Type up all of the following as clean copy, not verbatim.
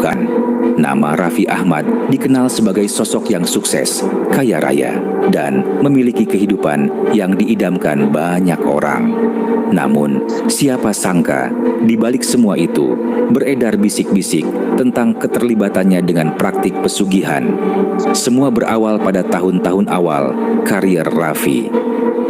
mengejutkan. Nama Raffi Ahmad dikenal sebagai sosok yang sukses, kaya raya, dan memiliki kehidupan yang diidamkan banyak orang. Namun, siapa sangka di balik semua itu beredar bisik-bisik tentang keterlibatannya dengan praktik pesugihan. Semua berawal pada tahun-tahun awal karier Raffi.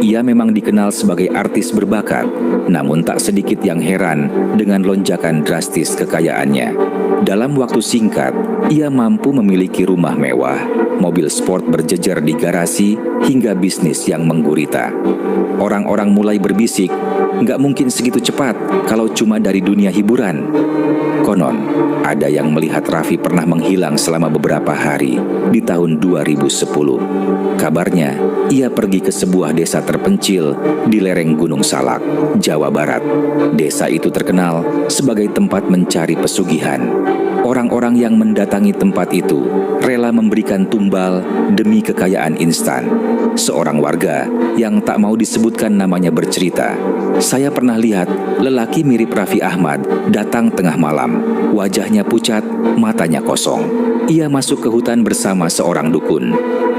Ia memang dikenal sebagai artis berbakat, namun tak sedikit yang heran dengan lonjakan drastis kekayaannya. Dalam waktu singkat, ia mampu memiliki rumah mewah, mobil sport berjejer di garasi, hingga bisnis yang menggurita. Orang-orang mulai berbisik, nggak mungkin segitu cepat kalau cuma dari dunia hiburan. Konon, ada yang melihat Raffi pernah menghilang selama beberapa hari di tahun 2010. Kabarnya, ia pergi ke sebuah desa terpencil di lereng Gunung Salak, Jawa Barat. Desa itu terkenal sebagai tempat mencari pesugihan. Orang-orang yang mendatangi tempat itu rela memberikan tumbal demi kekayaan instan. Seorang warga yang tak mau disebutkan namanya bercerita, "Saya pernah lihat lelaki mirip Raffi Ahmad datang tengah malam. Wajahnya pucat, matanya kosong. Ia masuk ke hutan bersama seorang dukun.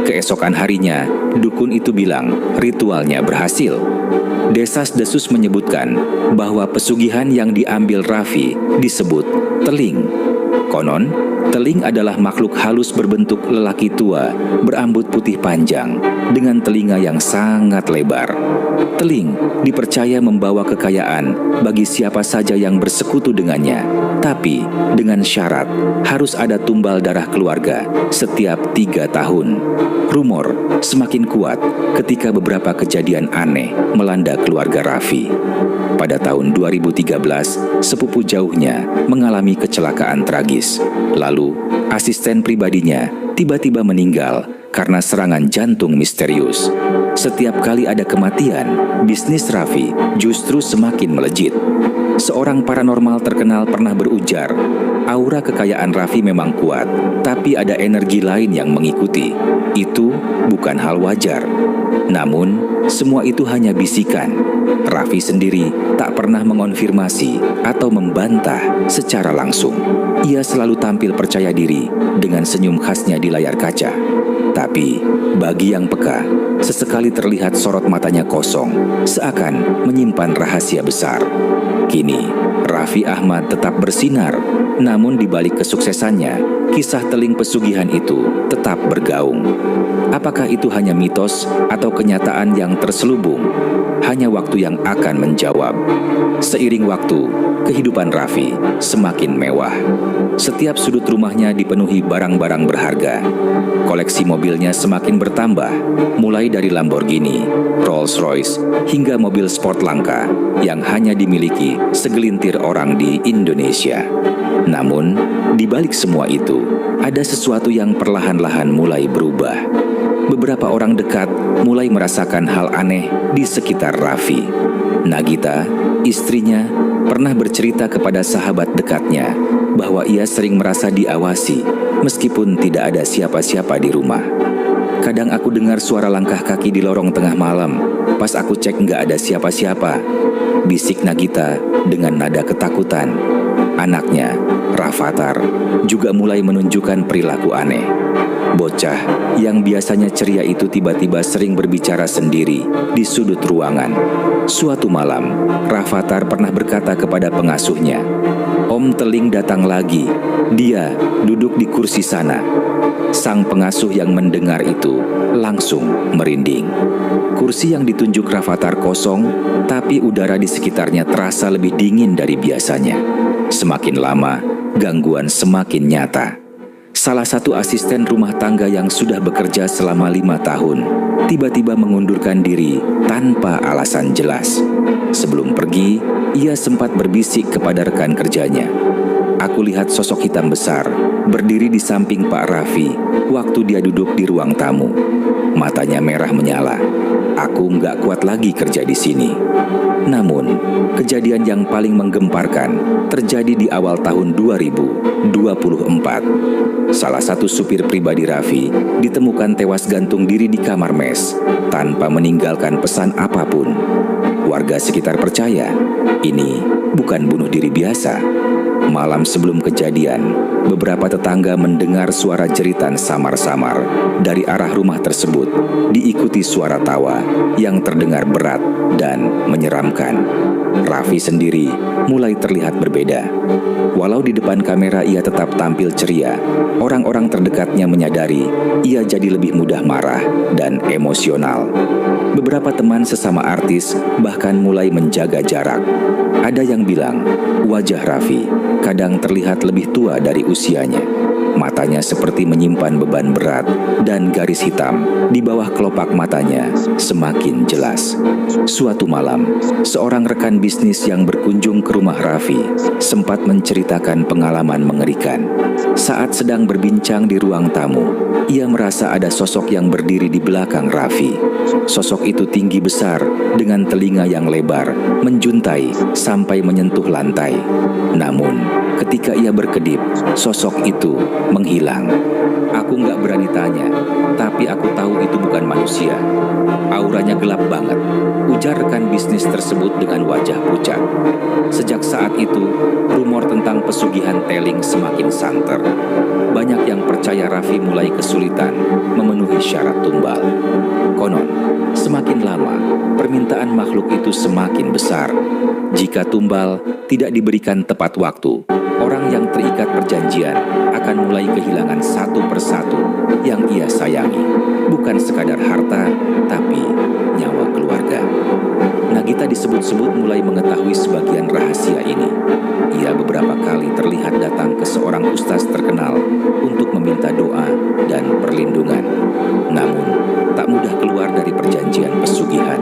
Keesokan harinya, dukun itu bilang ritualnya berhasil." Desas-desus menyebutkan bahwa pesugihan yang diambil Raffi disebut teling. Konon, teling adalah makhluk halus berbentuk lelaki tua, berambut putih panjang, dengan telinga yang sangat lebar. Teling dipercaya membawa kekayaan bagi siapa saja yang bersekutu dengannya, tapi dengan syarat harus ada tumbal darah keluarga setiap 3 tahun. Rumor semakin kuat ketika beberapa kejadian aneh melanda keluarga Raffi. Pada tahun 2013, sepupu jauhnya mengalami kecelakaan tragis. Lalu, asisten pribadinya tiba-tiba meninggal karena serangan jantung misterius. Setiap kali ada kematian, bisnis Raffi justru semakin melejit. Seorang paranormal terkenal pernah berujar, aura kekayaan Raffi memang kuat, tapi ada energi lain yang mengikuti. Itu bukan hal wajar. Namun, semua itu hanya bisikan. Raffi sendiri tak pernah mengonfirmasi atau membantah secara langsung. Ia selalu tampil percaya diri dengan senyum khasnya di layar kaca. Tapi, bagi yang peka, sesekali terlihat sorot matanya kosong, seakan menyimpan rahasia besar. Kini, Raffi Ahmad tetap bersinar, namun di balik kesuksesannya, kisah teling pesugihan itu tetap bergaung. Apakah itu hanya mitos atau kenyataan yang terselubung? Hanya waktu yang akan menjawab. Seiring waktu, kehidupan Raffi semakin mewah. Setiap sudut rumahnya dipenuhi barang-barang berharga. Koleksi mobilnya semakin bertambah, mulai dari Lamborghini, Rolls-Royce, hingga mobil sport langka yang hanya dimiliki segelintir orang di Indonesia. Namun, di balik semua itu, ada sesuatu yang perlahan-lahan mulai berubah. Beberapa orang dekat mulai merasakan hal aneh di sekitar Raffi. Nagita, istrinya, pernah bercerita kepada sahabat dekatnya bahwa ia sering merasa diawasi meskipun tidak ada siapa-siapa di rumah. "Kadang aku dengar suara langkah kaki di lorong tengah malam. Pas aku cek nggak ada siapa-siapa," bisik Nagita dengan nada ketakutan. Anaknya, Rafathar, juga mulai menunjukkan perilaku aneh. Bocah yang biasanya ceria itu tiba-tiba sering berbicara sendiri di sudut ruangan. Suatu malam, Rafathar pernah berkata kepada pengasuhnya, "Om Teling datang lagi. Dia duduk di kursi sana." Sang pengasuh yang mendengar itu langsung merinding. Kursi yang ditunjuk Rafathar kosong, tapi udara di sekitarnya terasa lebih dingin dari biasanya. Semakin lama, gangguan semakin nyata. Salah satu asisten rumah tangga yang sudah bekerja selama 5 tahun tiba-tiba mengundurkan diri tanpa alasan jelas. Sebelum pergi, ia sempat berbisik kepada rekan kerjanya, "Aku lihat sosok hitam besar berdiri di samping Pak Raffi waktu dia duduk di ruang tamu. Matanya merah menyala. Aku nggak kuat lagi kerja di sini." Namun, kejadian yang paling menggemparkan terjadi di awal tahun 2024. Salah satu supir pribadi Raffi ditemukan tewas gantung diri di kamar mes tanpa meninggalkan pesan apapun. Warga sekitar percaya ini bukan bunuh diri biasa. Malam sebelum kejadian, beberapa tetangga mendengar suara jeritan samar-samar dari arah rumah tersebut, diikuti suara tawa yang terdengar berat dan menyeramkan. Raffi sendiri mulai terlihat berbeda. Walau di depan kamera ia tetap tampil ceria, orang-orang terdekatnya menyadari ia jadi lebih mudah marah dan emosional. Beberapa teman sesama artis bahkan mulai menjaga jarak. Ada yang bilang, wajah Raffi kadang terlihat lebih tua dari usianya. Matanya seperti menyimpan beban berat dan garis hitam di bawah kelopak matanya semakin jelas. Suatu malam, seorang rekan bisnis yang berkunjung ke rumah Raffi sempat menceritakan pengalaman mengerikan. Saat sedang berbincang di ruang tamu, ia merasa ada sosok yang berdiri di belakang Raffi. Sosok itu tinggi besar dengan telinga yang lebar, menjuntai sampai menyentuh lantai. Namun, ketika ia berkedip, sosok itu menghilang. Aku nggak berani tanya, tapi aku tahu itu bukan manusia. Auranya gelap banget, ujar rekan bisnis tersebut dengan wajah pucat. Sejak saat itu, rumor tentang pesugihan Teling semakin santer. Banyak yang percaya Raffi mulai kesulitan memenuhi syarat tumbal. Konon, semakin lama, permintaan makhluk itu semakin besar. Jika tumbal tidak diberikan tepat waktu, orang yang terikat perjanjian akan mulai kehilangan satu persatu yang ia sayangi. Bukan sekadar harta, tapi nyawa keluarga. Nagita disebut-sebut mulai mengetahui sebagian rahasia ini. Ia beberapa kali terlihat datang ke seorang ustaz terkenal untuk meminta doa dan perlindungan. Namun, tak mudah keluar dari perjanjian pesugihan.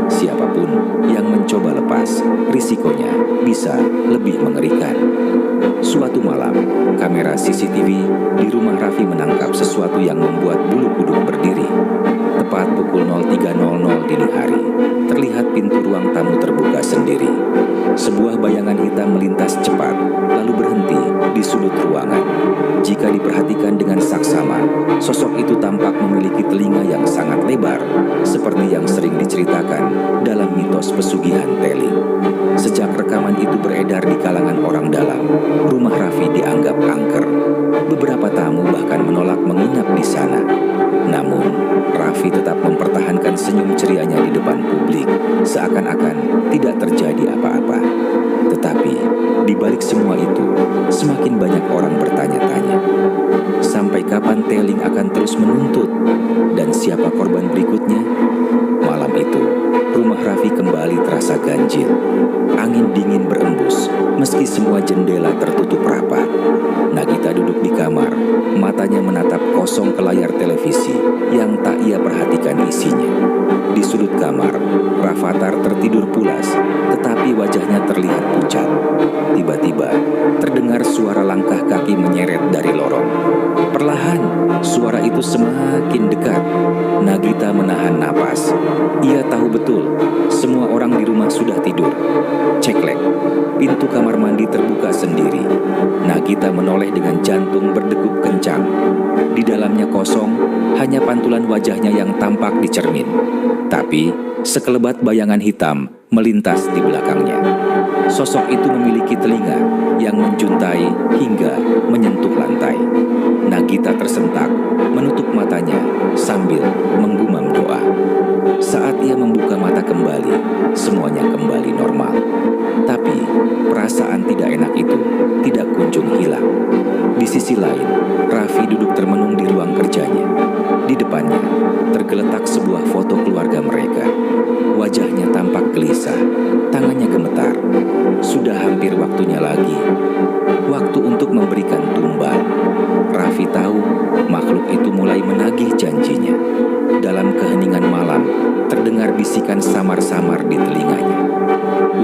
Siapapun yang mencoba lepas, risikonya bisa lebih mengerikan. Suatu malam, kamera CCTV di rumah Raffi menangkap sesuatu yang membuat bulu kuduk berdiri. Tepat pukul 03.00 dini hari, terlihat pintu ruang tamu terbuka sendiri. Sebuah bayangan hitam melintas cepat, lalu berhenti di sudut ruangan. Jika diperhatikan dengan saksama, sosok itu tampak memiliki telinga yang sangat lebar, seperti yang sering diceritakan dalam mitos pesugihan Teling. Sejak rekaman itu beredar di kalangan orang dalam, rumah Raffi dianggap angker. Beberapa tamu bahkan menolak menginap di sana. Namun, Raffi tetap mempertahankan senyum cerianya di depan publik, seakan-akan tidak terjadi apa-apa. Tetapi, di balik semua itu, semakin banyak orang bertanya-tanya. Sampai kapan Teling akan terus menuntut? Dan siapa korban berikutnya? Malam itu, rumah Raffi kembali terasa ganjil. Angin dingin berembus, meski semua jendela tertutup rapat. Nagita duduk di kamar, matanya menatap kosong ke layar televisi yang tak ia perhatikan isinya. Di sudut kamar, Rafathar tertidur pulas, tetapi wajahnya terlihat pucat. Tiba-tiba, terdengar suara langkah kaki menyeret dari lorong. Perlahan, suara itu semakin dekat. Nagita menahan napas. Ia tahu betul, semua orang di rumah sudah tidur. Ceklek, pintu kamar mandi terbuka sendiri. Nagita menoleh dengan jantung berdegup kencang. Di dalamnya kosong, hanya pantulan wajahnya yang tampak di cermin. Tapi, sekelebat bayangan hitam melintas di belakangnya. Sosok itu memiliki telinga yang menjuntai hingga menyentuh lantai. Nagita tersentak, menutup matanya sambil menggumam doa. Saat ia membuka mata kembali, semuanya kembali normal. Tapi, perasaan tidak enak itu tidak kunjung hilang. Di sisi lain, Raffi duduk termenung di ruang kerjanya. Di depannya, tergeletak sebuah foto keluarga mereka. Wajahnya tampak gelisah, tangannya gemetar. Sudah hampir waktunya lagi. Waktu untuk memberikan tumbal. Raffi tahu makhluk itu mulai menagih janjinya. Dalam keheningan malam, terdengar bisikan samar-samar di telinganya.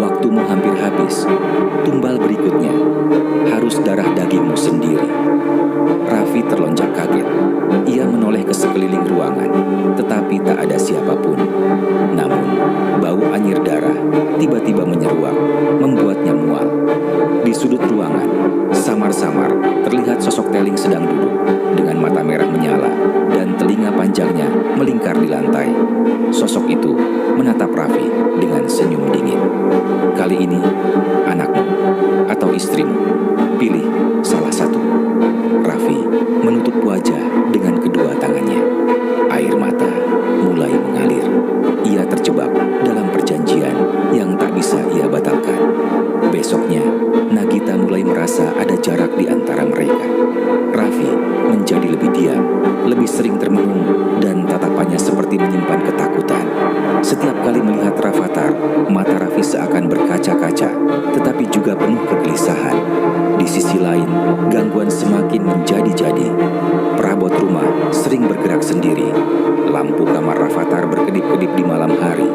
Waktumu hampir habis. Tumbal berikutnya harus darah dagingmu sendiri. Raffi terlonjak kaget. Ia menoleh ke sekeliling ruangan, tetapi tak ada siapapun. Namun, bau anyir darah tiba-tiba menyeruak, membuatnya mual. Di sudut ruangan, samar-samar terlihat sosok Teling sedang duduk, dengan mata merah menyala, dan telinga panjangnya melingkar di lantai. Sosok itu menatap Raffi dengan senyum dingin. Kali ini, anakmu atau istrimu? Esoknya, Nagita mulai merasa ada jarak di antara mereka. Raffi menjadi lebih diam, lebih sering termenung, dan tatapannya seperti menyimpan ketakutan. Setiap kali melihat Rafathar, mata Raffi seakan berkaca-kaca, tetapi juga penuh kegelisahan. Di sisi lain, gangguan semakin menjadi-jadi. Perabot rumah sering bergerak sendiri. Lampu kamar Rafathar berkedip-kedip di malam hari.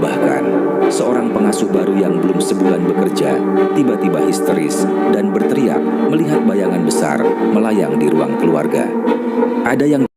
Bahkan, seorang pengasuh baru yang belum sebulan bekerja tiba-tiba histeris dan berteriak melihat bayangan besar melayang di ruang keluarga. Ada yang